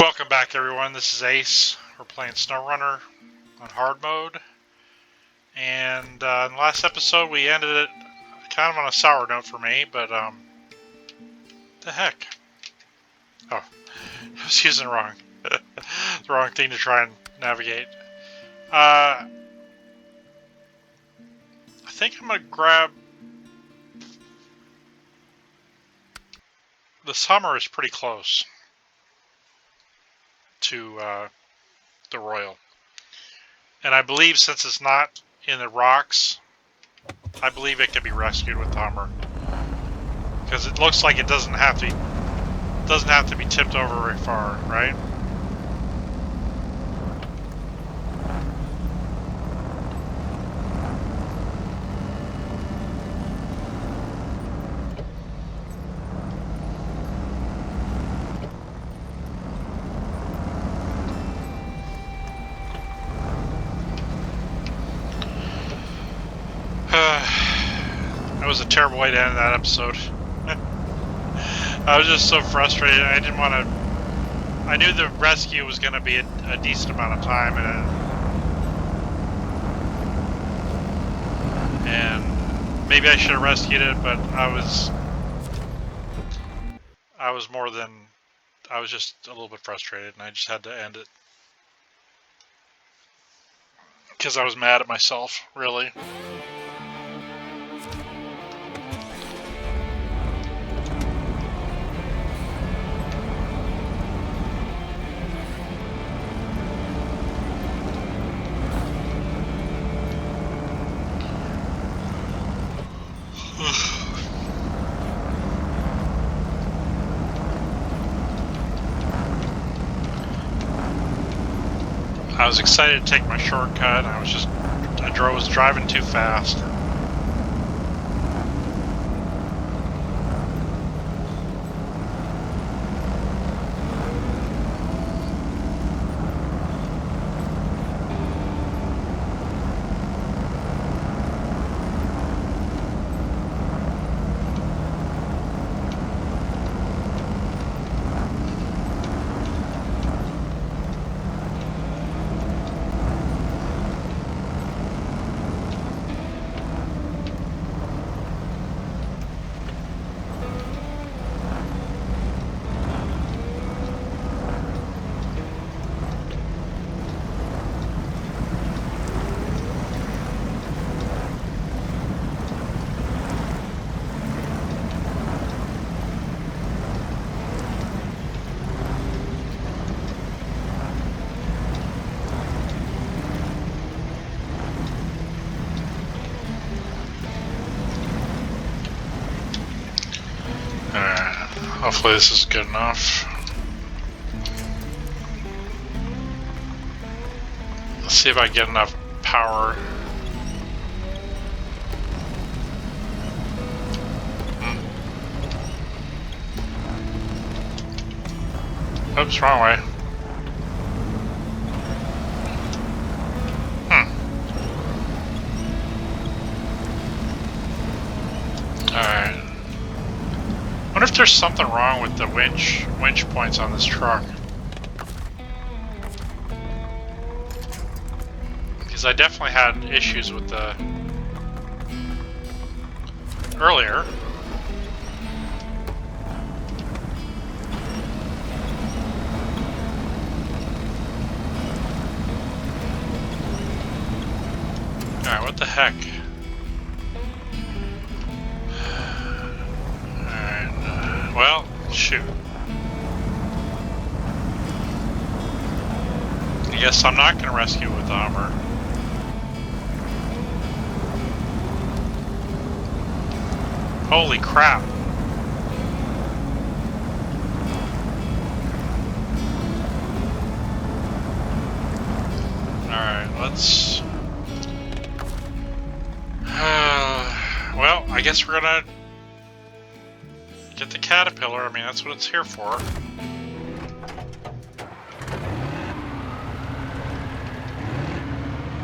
Welcome back, everyone. This is Ace. We're playing SnowRunner on hard mode. And in the last episode, we ended it kind of on a sour note for me, but the heck? Oh, I was using the wrong thing to try and navigate. I think I'm gonna grab. The summer is pretty close to the Royal. And I believe since it's not in the rocks, I believe it can be rescued with the Hummer. Because it looks like it doesn't have to be tipped over very far, right? That was a terrible way to end that episode. I was just so frustrated. I didn't want to. I knew the rescue was going to be a decent amount of time, and maybe I should have rescued it, but I was just a little bit frustrated, and I just had to end it because I was mad at myself, really. I was excited to take my shortcut, and I was driving too fast. Hopefully this is good enough. Let's see if I get enough power. Oops, wrong way. Alright. I wonder if there's something wrong with the winch points on this truck. Because I definitely had issues with the earlier. Alright, what the heck? Well, shoot. I guess I'm not going to rescue with the Hummer. Holy crap. Alright, let's... well, I guess we're going to get the caterpillar. I mean, that's what it's here for.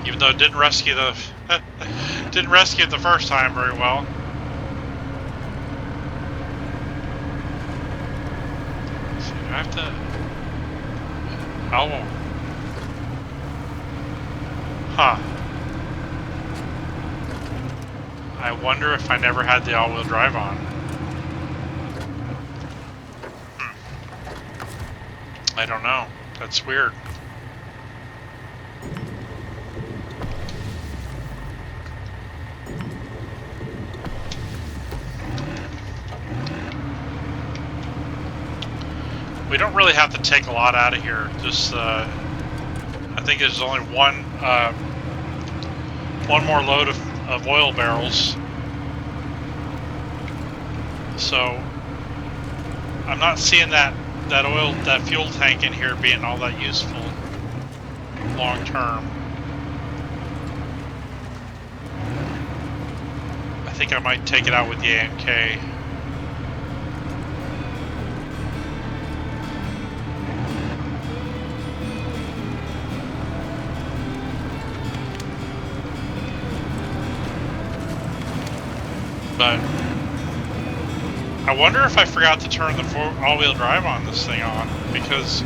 Even though it didn't rescue the it the first time very well. have to... Oh. Huh. I wonder if I never had the all-wheel drive on. I don't know. That's weird. We don't really have to take a lot out of here. Just, I think there's only one more load of oil barrels. So I'm not seeing that fuel tank in here being all that useful long term. I think I might take it out with the AMK. But I wonder if I forgot to turn the all-wheel drive on this thing on, because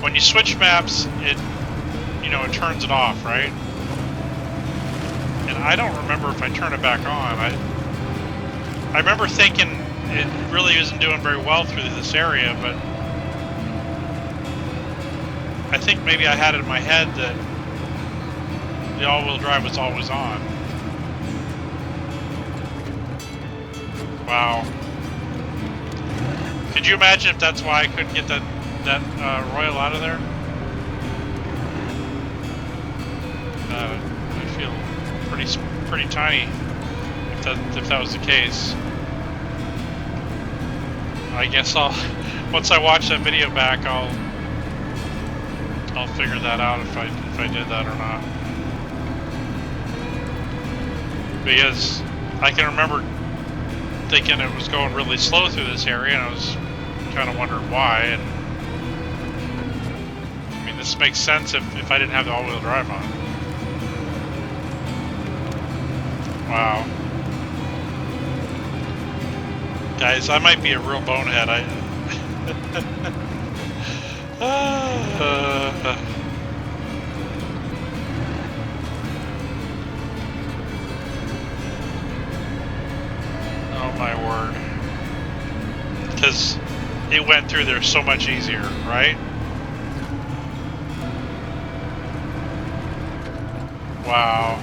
when you switch maps, it turns it off, right? And I don't remember if I turn it back on. I remember thinking it really isn't doing very well through this area, but I think maybe I had it in my head that the all-wheel drive was always on. Wow. Could you imagine if that's why I couldn't get that Royal out of there? I feel pretty tiny if that was the case. I guess once I watch that video back, I'll figure that out if I did that or not. Because I can remember thinking it was going really slow through this area, and I was kind of wondering why. And I mean, this makes sense if I didn't have the all-wheel drive on. Wow. Guys, I might be a real bonehead. Oh my word. Because it went through there so much easier, right? Wow.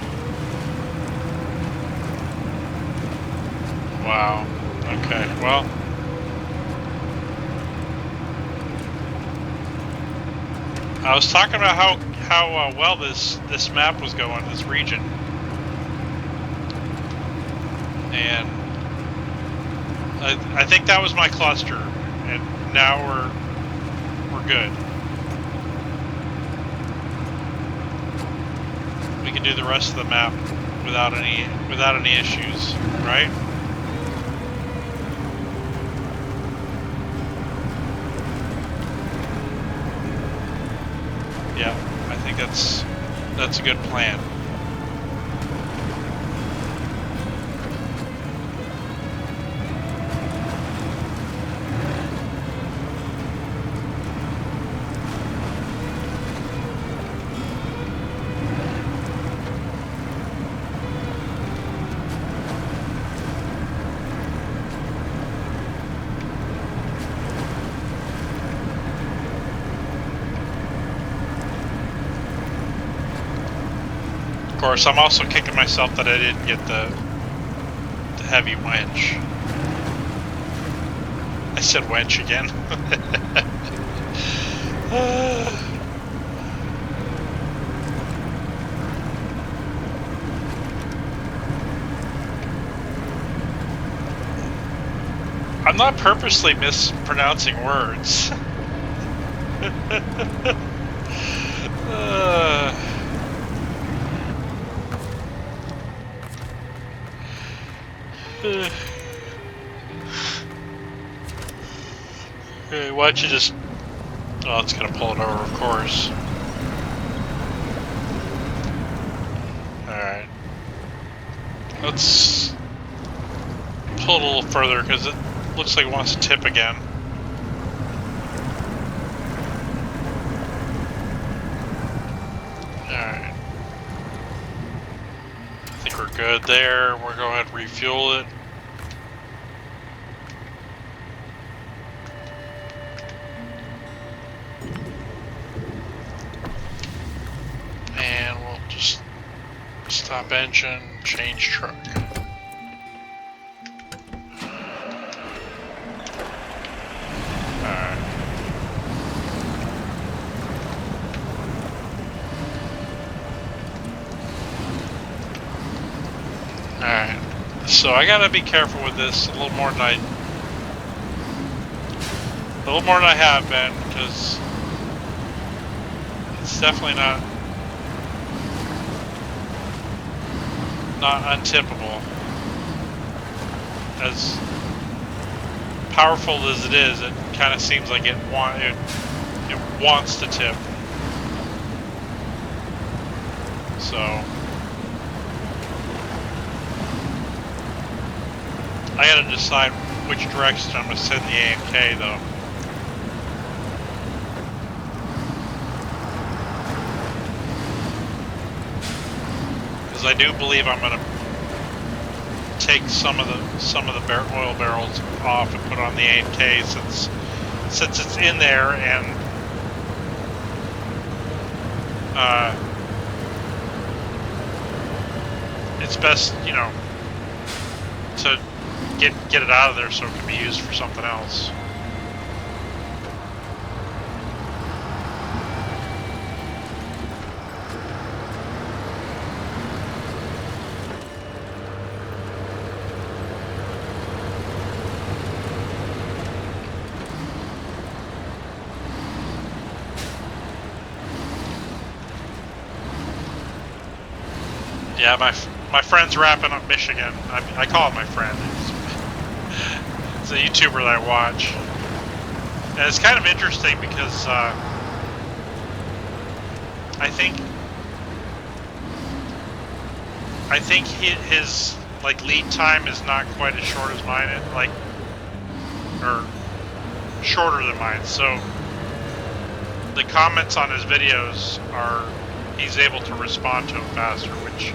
Wow. Okay, well. I was talking about how well this map was going, this region. And I think that was my cluster, and now we're good. We can do the rest of the map without any issues, right? Yeah, I think that's a good plan. Of course, I'm also kicking myself that I didn't get the heavy winch. I said winch again. I'm not purposely mispronouncing words. Okay, why don't you just... Oh, it's gonna pull it over, of course. Alright. Let's pull it a little further, because it looks like it wants to tip again. good there. We'll go ahead and refuel it. And we'll just stop engine, change truck. Alright. Alright. So I gotta be careful with this a little more than I have been, because it's definitely not untippable. As powerful as it is, it kind of seems like it wants to tip. So I gotta decide which direction I'm gonna send the AMK though. Because I do believe I'm gonna take some of the oil barrels off and put on the AMK since it's in there, and it's best, you know, to get it out of there so it can be used for something else. Yeah, my friend's wrapping up Michigan. I call him my friend. It's a YouTuber that I watch. And it's kind of interesting because I think his like lead time is not quite as short as mine, or shorter than mine. So the comments on his videos he's able to respond to them faster, which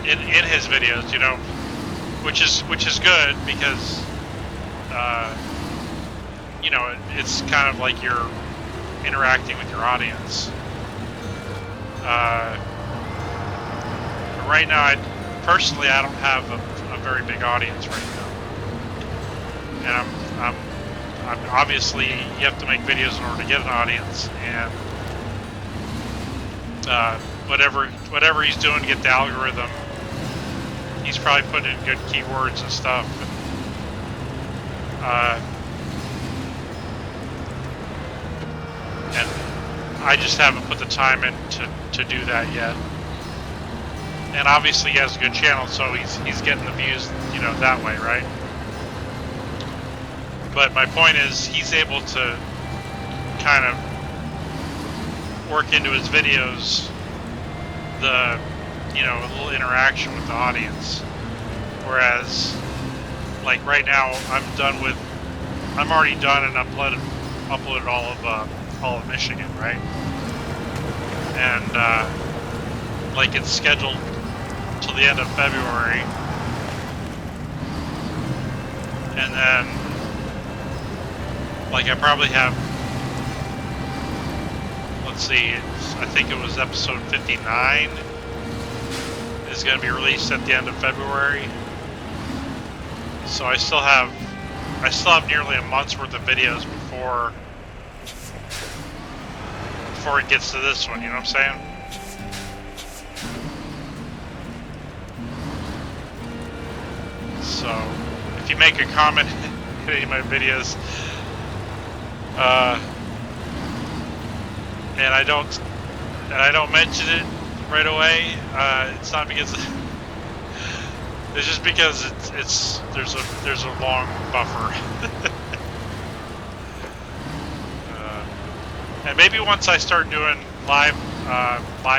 in his videos, you know, which is good because you know, it's kind of like you're interacting with your audience. But right now, I don't have a very big audience right now, and I'm obviously, you have to make videos in order to get an audience, and whatever he's doing to get the algorithm, he's probably putting in good keywords and stuff. And I just haven't put the time in to do that yet. And obviously he has a good channel, so he's getting the views, you know, that way, right? But my point is, he's able to kind of work into his videos the, you know, a little interaction with the audience. Whereas, like right now, I'm already done and uploaded all of Michigan, right? And like it's scheduled till the end of February, and then like I probably have, let's see, I think it was episode 59 is going to be released at the end of February. So I still have nearly a month's worth of videos before it gets to this one, you know what I'm saying? So if you make a comment in any of my videos, and I don't mention it right away, it's not because it's just because there's a long buffer. And maybe once I start doing live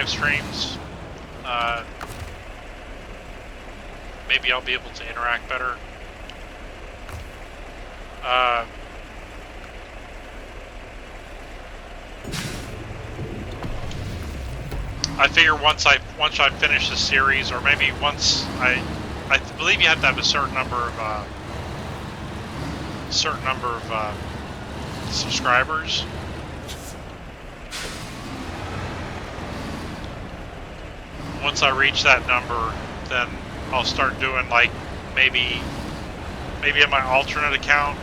streams, maybe I'll be able to interact better. I figure once I finish the series, or maybe once I believe you have to have a certain number of subscribers. Once I reach that number, then I'll start doing, like, maybe in my alternate account,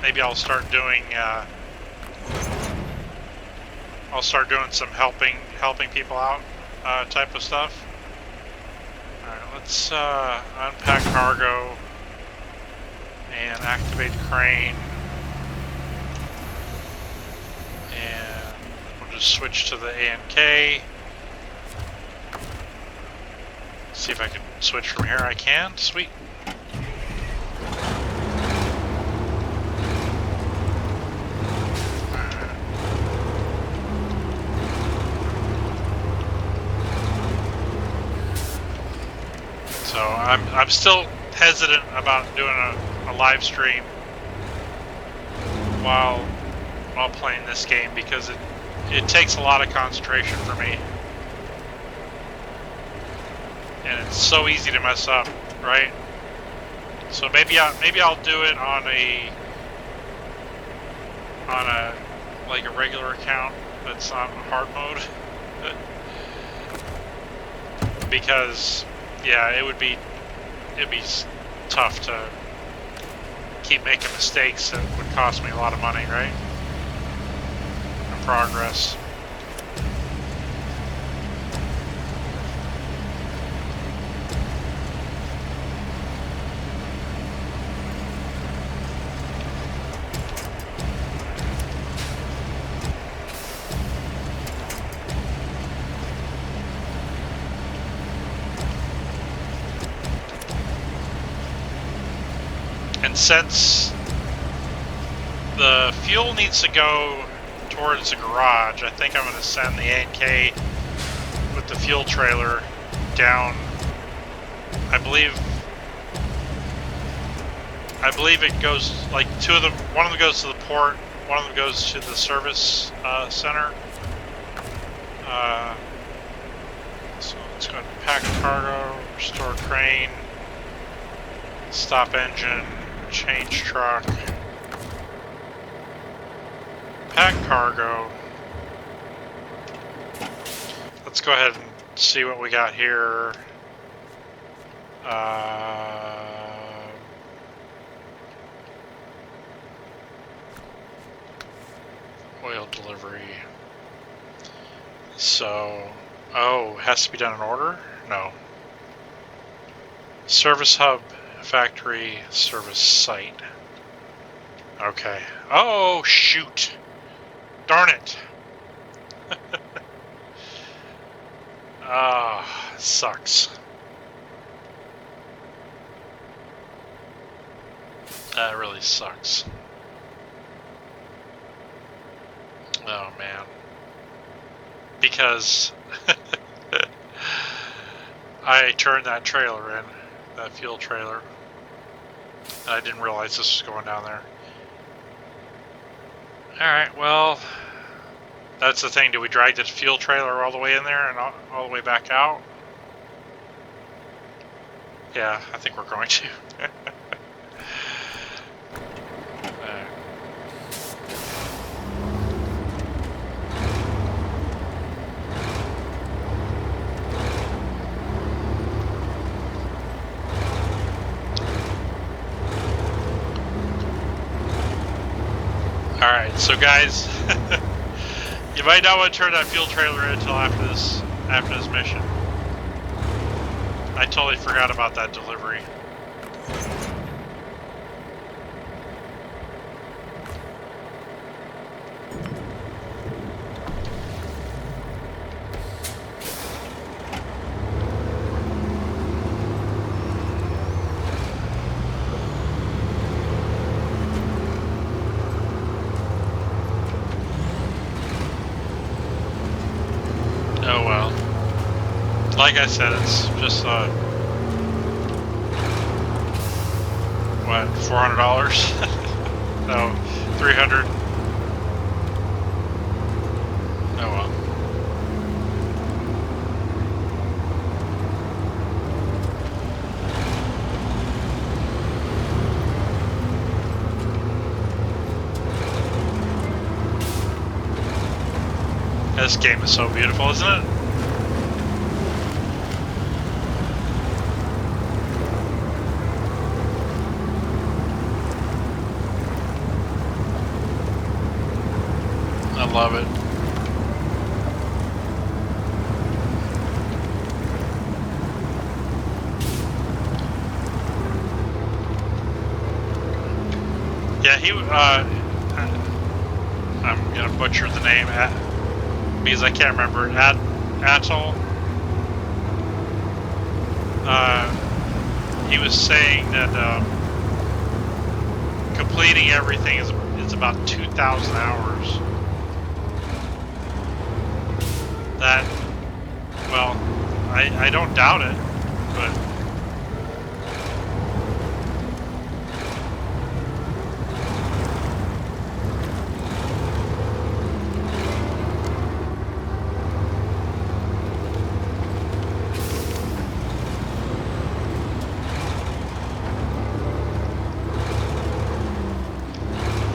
maybe I'll start doing some helping people out type of stuff. Alright, let's unpack cargo and activate crane, and we'll just switch to the A&K. See if I can switch from here. I can. Sweet. So I'm still hesitant about doing a live stream while playing this game, because it takes a lot of concentration for me, and it's so easy to mess up, right? So maybe I'll do it on a like a regular account that's on hard mode, because yeah, it'd be tough to keep making mistakes that would cost me a lot of money, right? And progress. And since the fuel needs to go towards the garage, I think I'm going to send the A&K with the fuel trailer down. I believe it goes, like, one of them goes to the port, one of them goes to the service center. So let's go ahead and pack cargo, restore crane, stop engine, change truck, pack cargo. Let's go ahead and see what we got here. Oil delivery. So, oh, it has to be done in order? No. Service hub, factory, service site. Okay. Oh, shoot. Darn it. Ah, sucks. That really sucks. Oh, man. Because I turned that trailer in, that fuel trailer. I didn't realize this was going down there. Alright, well, that's the thing. Do we drag this fuel trailer all the way in there and all the way back out? Yeah, I think we're going to. Alright, so guys, you might not want to turn that fuel trailer in until after this mission. I totally forgot about that delivery. Like I said, it's just what, $400? No, $300. Oh This game is so beautiful, isn't it? I love it. Yeah, I'm gonna butcher the name because I can't remember it. Atoll. He was saying that completing everything is about 2,000 hours. That, well, I don't doubt it, but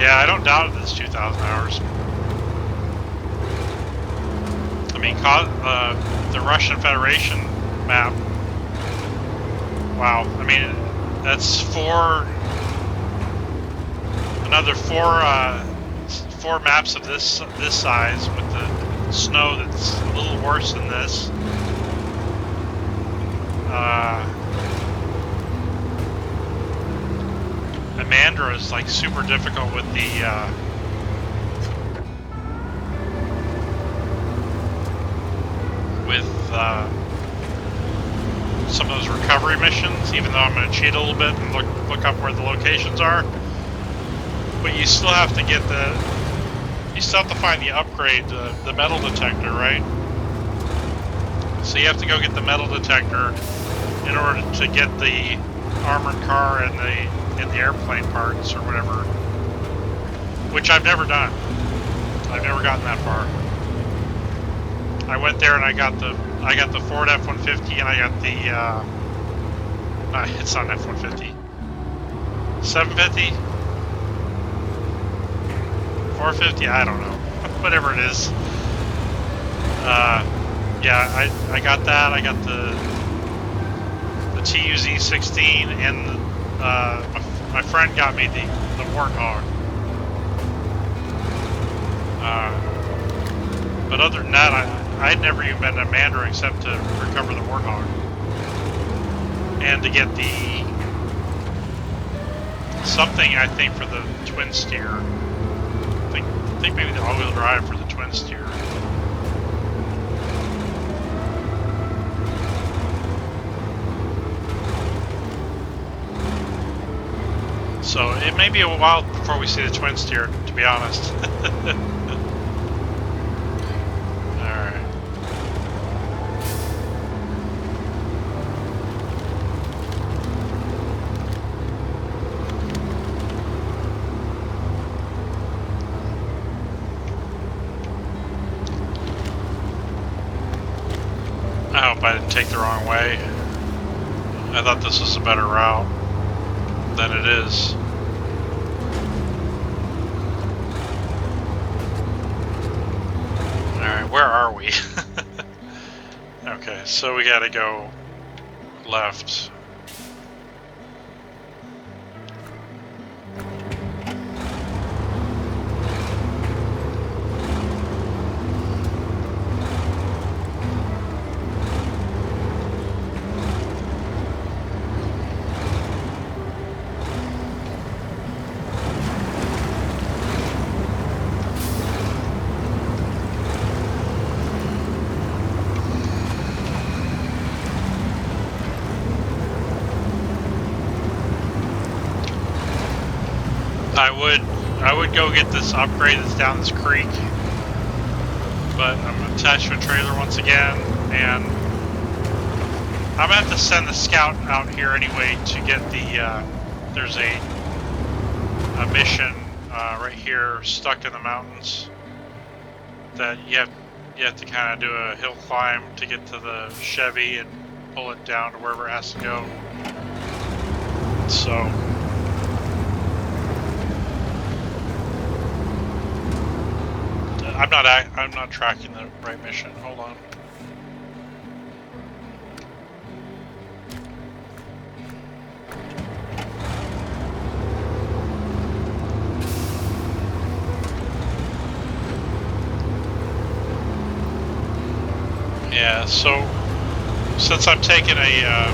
yeah, I don't doubt it's 2,000 hours. I mean, the Russian Federation map. Wow, I mean, that's another four maps of this size with the snow that's a little worse than this. Amandra is like super difficult with the some of those recovery missions, even though I'm going to cheat a little bit and look up where the locations are. But you still have to get you still have to find the upgrade, the metal detector, right? So you have to go get the metal detector in order to get the armored car and the airplane parts or whatever, which I've never done. I've never gotten that far. I went there and I got the Ford F-150 and I got the it's not an F-150, 750, 450, I don't know, whatever it is. Yeah, I got that. I got the TUZ-16 and my friend got me the Warthog. But other than that, I'd never even been to Amandra except to recover the Warthog. And to get the something, I think, for the twin steer. I think maybe the all-wheel drive for the twin steer. So it may be a while before we see the twin steer, to be honest. Alright. I hope I didn't take the wrong way. I thought this was a better route than it is. Alright, where are we? Okay, so we gotta go left. I would go get this upgrade that's down this creek, but I'm attached to a trailer once again, and I'm gonna have to send the scout out here anyway to get the. There's a mission right here, stuck in the mountains, that you have to kind of do a hill climb to get to the Chevy and pull it down to wherever it has to go. So. I'm not tracking the right mission. Hold on. Yeah, so since I'm taking a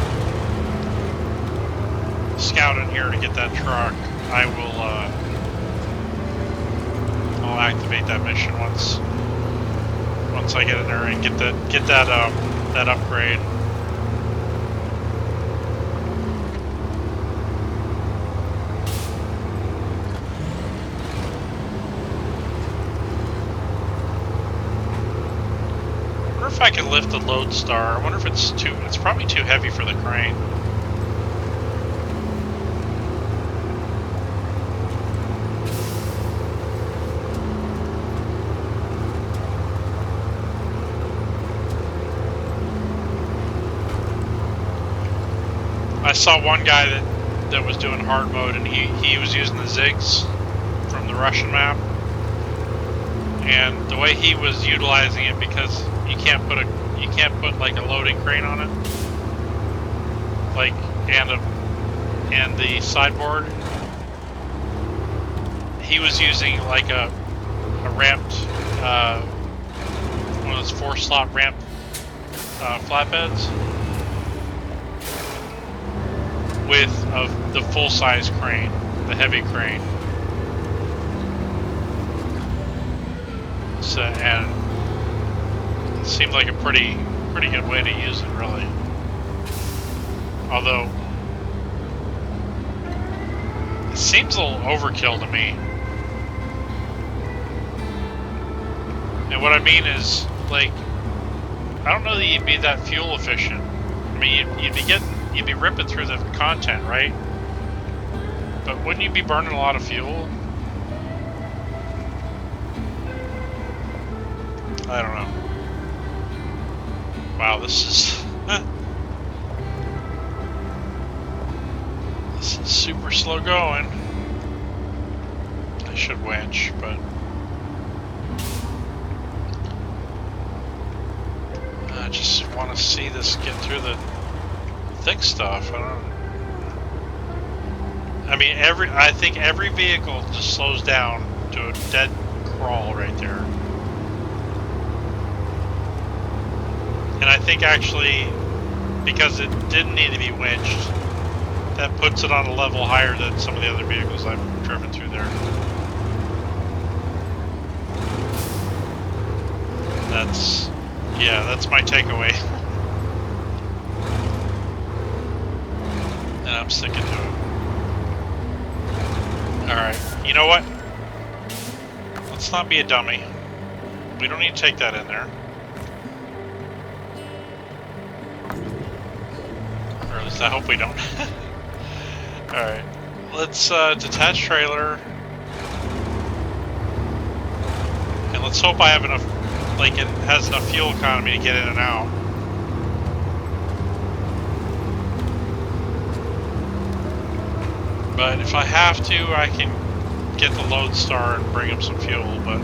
scout in here to get that truck, I will I'll activate that mission once I get in there and get that upgrade. I wonder if I can lift the Lodestar. I wonder if it's probably too heavy for the crane. I saw one guy that was doing hard mode, and he was using the Zigs from the Russian map, and the way he was utilizing it, because you can't put like a loading crane on it, like and the sideboard. He was using like a ramped one of those 4-slot ramp flatbeds with the full-size crane, the heavy crane. So, and it seemed like a pretty good way to use it, really. Although it seems a little overkill to me. And what I mean is, like, I don't know that you'd be that fuel efficient. I mean, you'd be ripping through the content, right? But wouldn't you be burning a lot of fuel? I don't know. Wow, this is this is super slow going. I should winch, but I just want to see this get through the thick stuff. I mean, I think every vehicle just slows down to a dead crawl right there. And I think actually, because it didn't need to be winched, that puts it on a level higher than some of the other vehicles I've driven through there. That's my takeaway. And I'm sticking to it. Alright, you know what? Let's not be a dummy. We don't need to take that in there. Or at least I hope we don't. Alright, let's detach trailer. And let's hope I have enough, like it has enough fuel economy to get in and out. But if I have to, I can get the Lodestar and bring up some fuel, but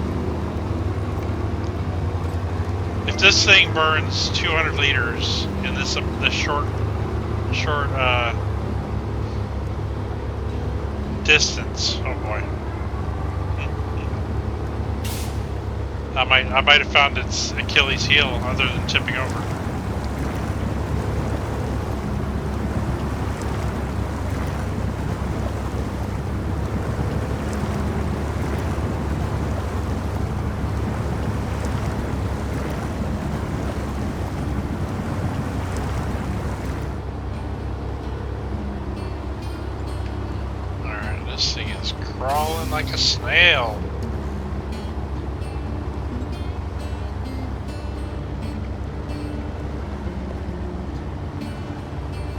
if this thing burns 200 liters in this short distance, oh boy. I might have found its Achilles heel other than tipping over. Alright, this thing is crawling like a snail.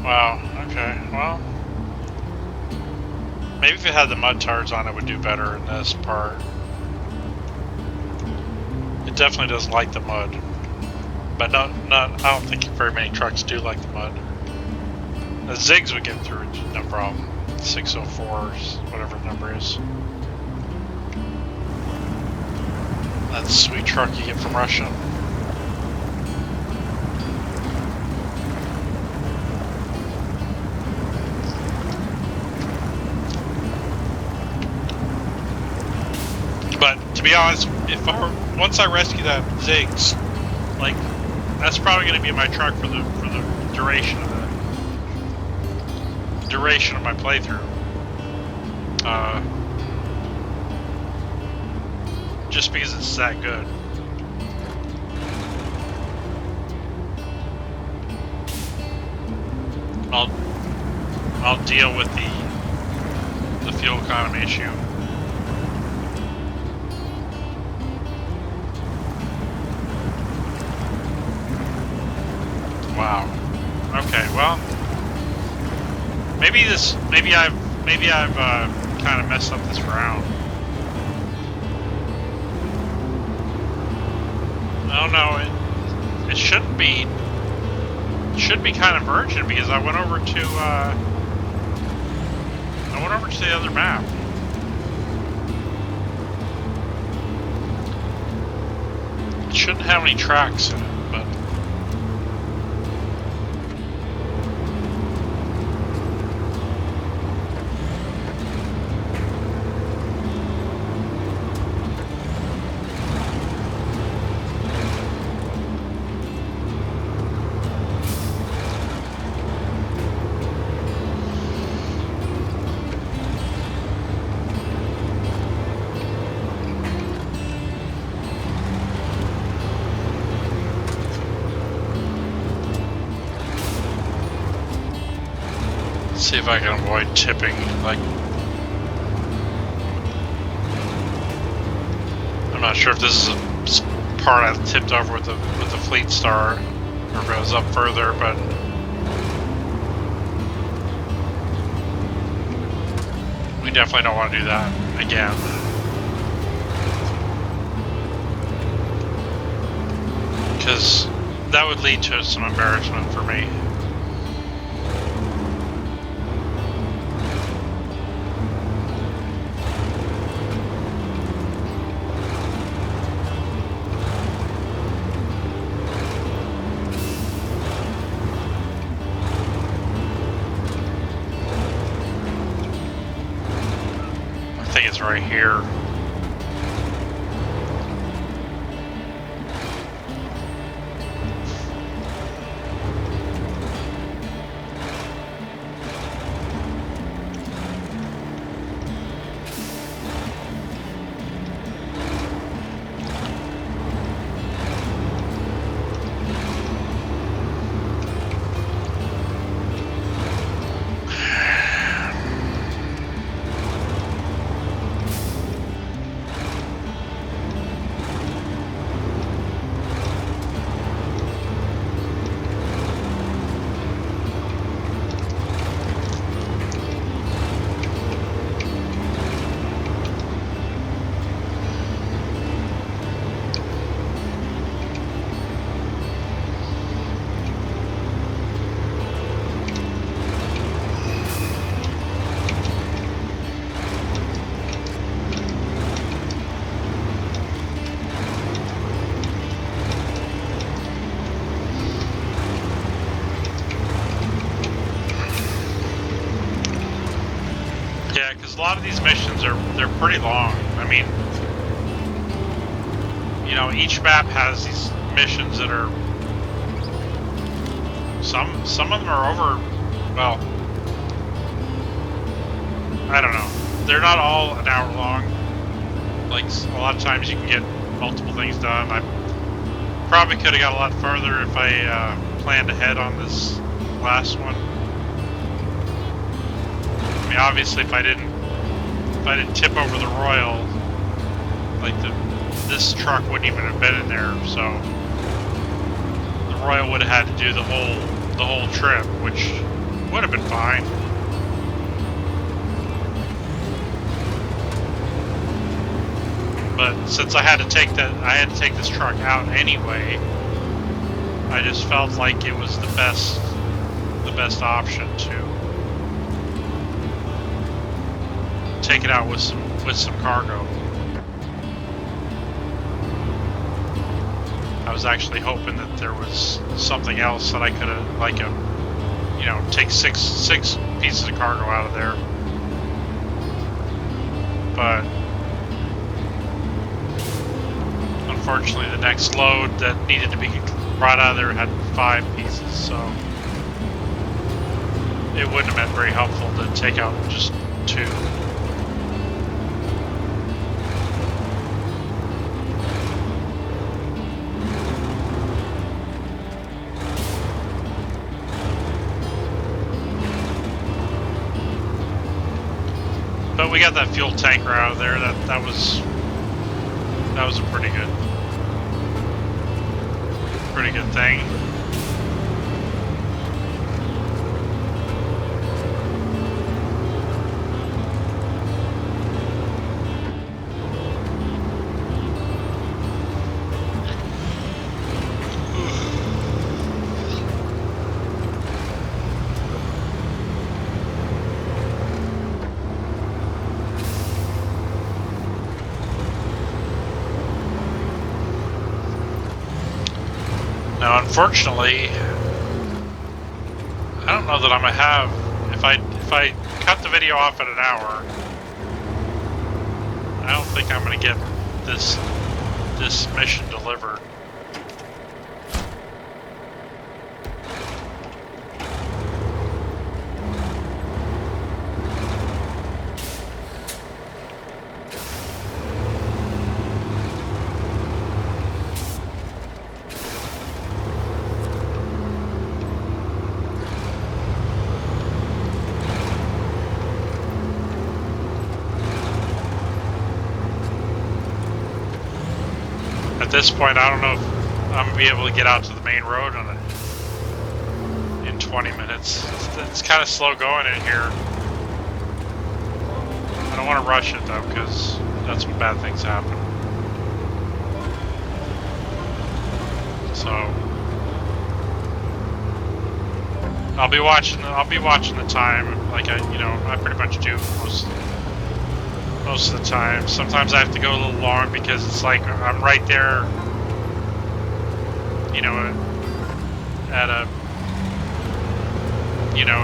Wow, okay, well, maybe if it had the mud tires on it would do better in this part. It definitely doesn't like the mud. But I don't think very many trucks do like the mud. The Zigs would get through it, no problem. 604, whatever the number is. That sweet truck you get from Russia. But to be honest, once I rescue that Ziggs, like that's probably going to be my truck for the duration of my playthrough. Just because it's that good. I'll deal with the fuel economy issue. Wow. Okay. Well, maybe I've kind of messed up this round. I don't know. It shouldn't be. It should be kind of urgent because I went over to the other map. It shouldn't have any tracks in it, but. See if I can avoid tipping. Like, I'm not sure if this is a part I've tipped over with the Fleet Star, or if it was up further, but we definitely don't want to do that again. Because that would lead to some embarrassment for me. I think it's right here. A lot of these missions they're pretty long. I mean, you know, each map has these missions that are some of them are over. Well, I don't know. They're not all an hour long. Like a lot of times you can get multiple things done. I probably could have got a lot further if I planned ahead on this last one. I mean, obviously, if I didn't tip over the Royal, like this truck wouldn't even have been in there. So the Royal would have had to do the whole trip, which would have been fine. But since I had to take this truck out anyway, I just felt like it was the best option to take it out with some cargo. was actually hoping that there was something else that I could have, like take six pieces of cargo out of there. But unfortunately, the next load that needed to be brought out of there had 5 pieces, so it wouldn't have been very helpful to take out just 2. But we got that fuel tanker out of there. That was a pretty good thing. Now, unfortunately, I don't know that I'm gonna have. If I cut the video off at an hour, I don't think I'm gonna get this mission delivered. At this point, I don't know if I'm gonna be able to get out to the main road in 20 minutes. It's kind of slow going in here. I don't want to rush it though, because that's when bad things happen. So I'll be watching the time, like I pretty much do most of the time. Sometimes I have to go a little long because it's like I'm right there,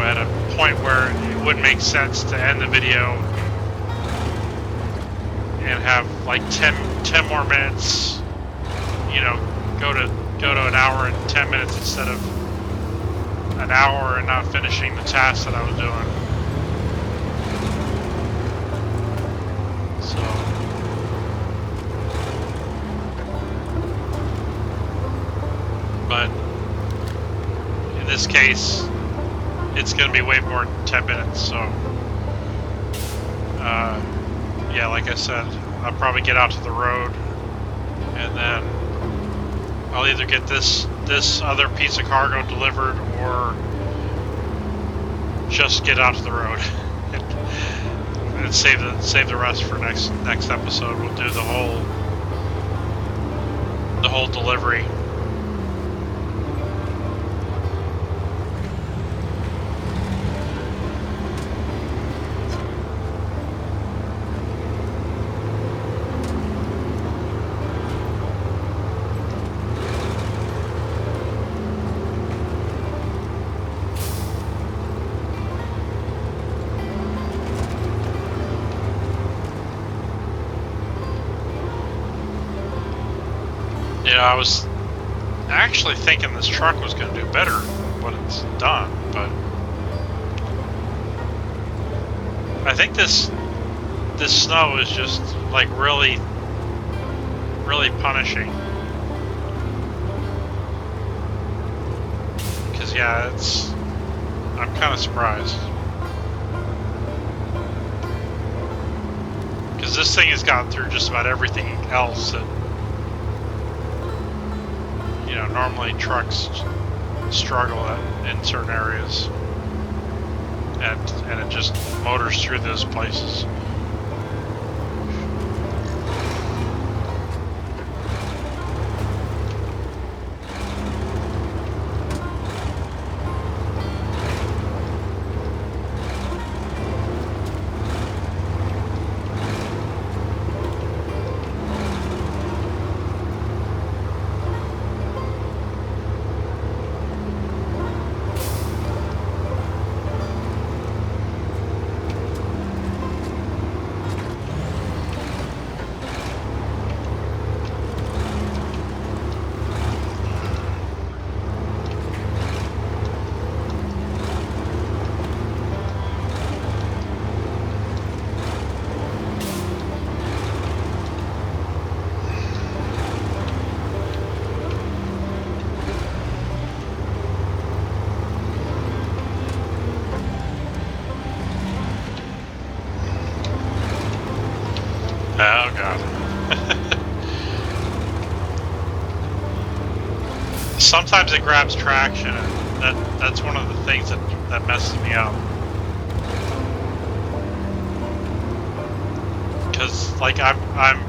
at a point where it wouldn't make sense to end the video and have like 10 more minutes, go to an hour and 10 minutes instead of an hour and not finishing the task that I was doing. So, but in this case, it's going to be way more than 10 minutes. So, yeah, like I said, I'll probably get out to the road, and then I'll either get this other piece of cargo delivered, or just get out to the road and save the rest for next episode. We'll do the whole delivery. I was actually thinking this truck was going to do better than what it's done, but I think this snow is just like really punishing. Because yeah, I'm kind of surprised. Because this thing has gotten through just about everything else that normally trucks struggle in certain areas, and it just motors through those places. Oh god. Sometimes it grabs traction, and that's one of the things that messes me up. Because like I'm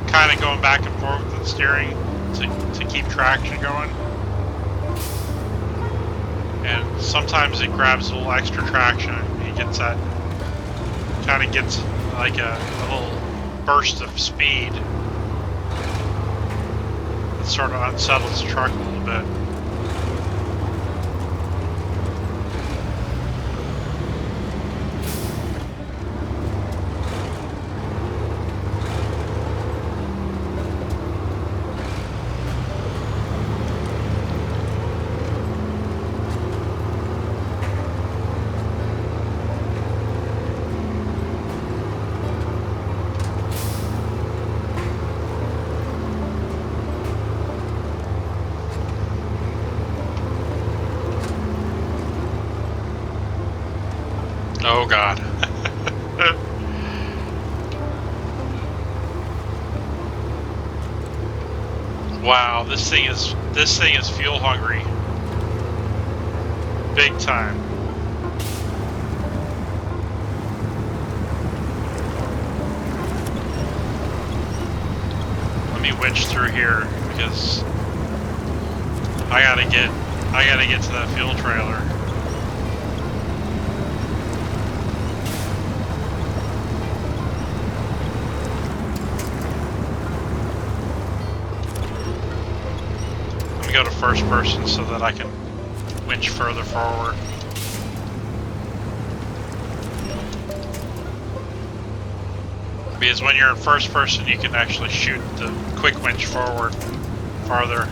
kind of going back and forth with the steering to keep traction going, and sometimes it grabs a little extra traction and it gets that kind of gets like a little burst of speed. It sort of unsettles the truck a little bit. Oh god. Wow, this thing is fuel hungry. Big time. Let me winch through here because I gotta get to that fuel trailer. Go to first person so that I can winch further forward. Because when you're in first person, you can actually shoot the quick winch forward farther.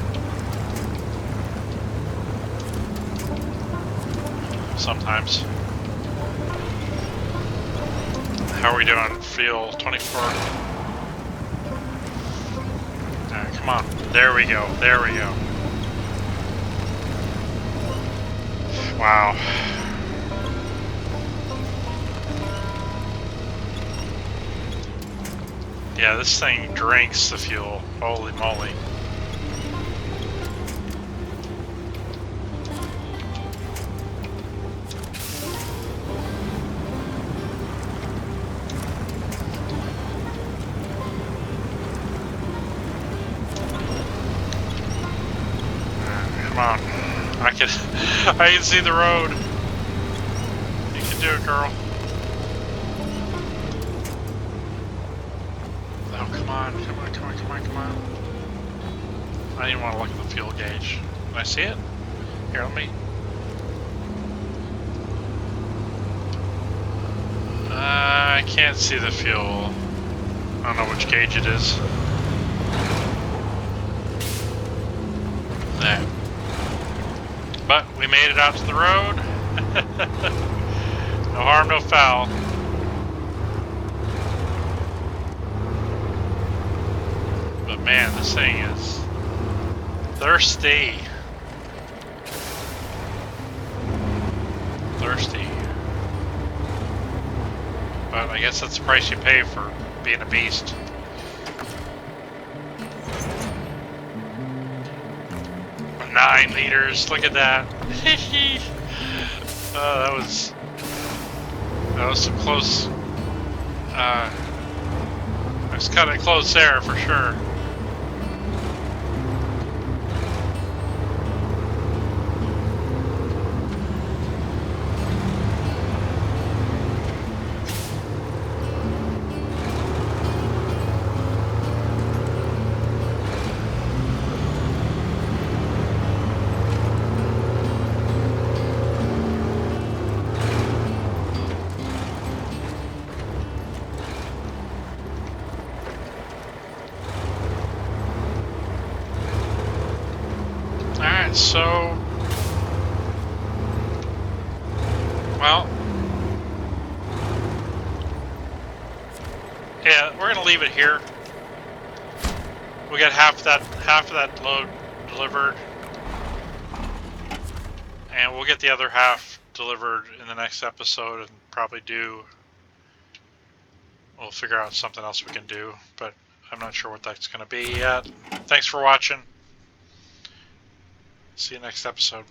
Sometimes. How are we doing? Fuel 24. Come on. There we go. There we go. Wow. Yeah, this thing drinks the fuel. Holy moly. Come on. I can see the road. You can do it, girl. Oh, come on, come on, come on, come on, come on. I didn't want to look at the fuel gauge. Can I see it? Here, let me. I can't see the fuel. I don't know which gauge it is. There. But we made it out to the road. No harm, no foul. But man, this thing is thirsty. Thirsty. But I guess that's the price you pay for being a beast. Nine liters, look at that. That was some close. I was kind of close there for sure. So, well, yeah, we're gonna leave it here. We got half of that load delivered, and we'll get the other half delivered in the next episode, and probably we'll figure out something else we can do. But I'm not sure what that's going to be yet. Thanks for watching. See you next episode.